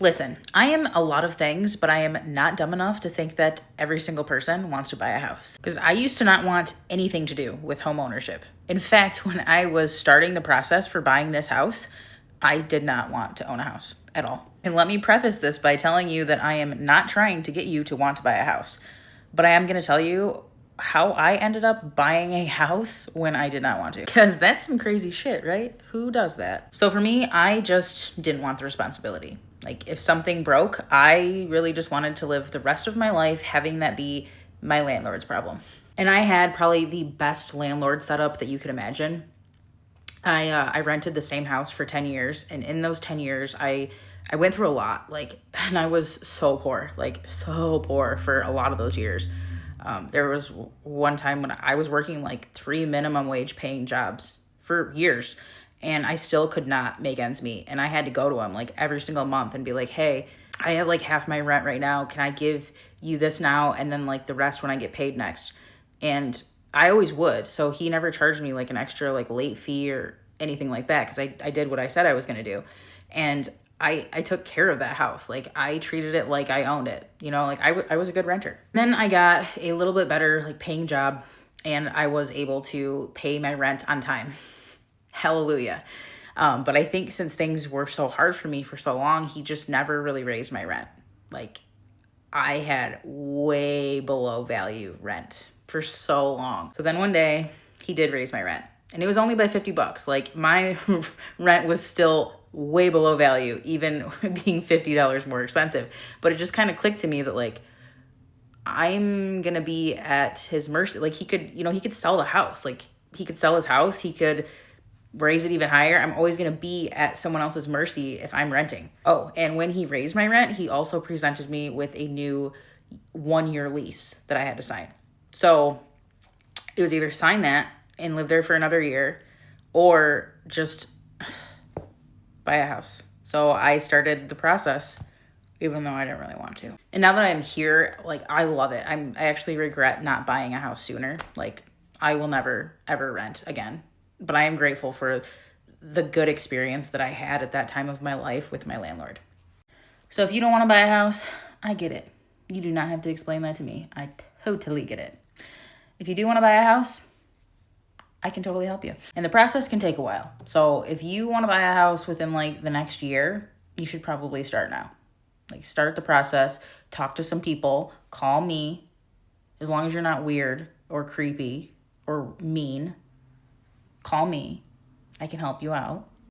Listen, I am a lot of things, but I am not dumb enough to think that every single person wants to buy a house. Because I used to not want anything to do with home ownership. In fact, when I was starting the process for buying this house, I did not want to own a house at all. And let me preface this by telling you that I am not trying to get you to want to buy a house, but I am going to tell you how I ended up buying a house when I did not want to. Because that's some crazy shit, right? Who does that? So for me, I just didn't want the responsibility. Like, if something broke, I really just wanted to live the rest of my life having that be my landlord's problem. And I had probably the best landlord setup that you could imagine. I rented the same house for 10 years, and in those 10 years, I went through a lot, like, and I was so poor, like, so poor for a lot of those years. There was one time when I was working like 3 minimum wage paying jobs for years, and I still could not make ends meet. And I had to go to him like every single month and be like, hey, I have like half my rent right now. Can I give you this now? And then like the rest when I get paid next. And I always would. So he never charged me like an extra like late fee or anything like that, because I did what I said I was going to do. And I took care of that house. Like, I treated it like I owned it, you know, like I was a good renter. Then I got a little bit better like paying job, and I was able to pay my rent on time. Hallelujah. But I think since things were so hard for me for so long, he just never really raised my rent. Like, I had way below value rent for so long. So then one day he did raise my rent, and it was only by $50. Like, my rent was still way below value, even being $50 more expensive. But it just kind of clicked to me that like, I'm going to be at his mercy. Like, he could, you know, he could sell the house. Like, he could sell his house. He could raise it even higher. I'm always going to be at someone else's mercy if I'm renting. Oh, and when he raised my rent, he also presented me with a new 1-year lease that I had to sign. So it was either sign that and live there for another year, or just buy a house. So I started the process, even though I didn't really want to. And now that I'm here, like, I love it. I actually regret not buying a house sooner. Like, I will never, ever rent again. But I am grateful for the good experience that I had at that time of my life with my landlord. So if you don't want to buy a house, I get it. You do not have to explain that to me. I totally get it. If you do want to buy a house, I can totally help you. And the process can take a while. So if you want to buy a house within like the next year, you should probably start now. Like, start the process, talk to some people, call me. As long as you're not weird or creepy or mean, call me. I can help you out.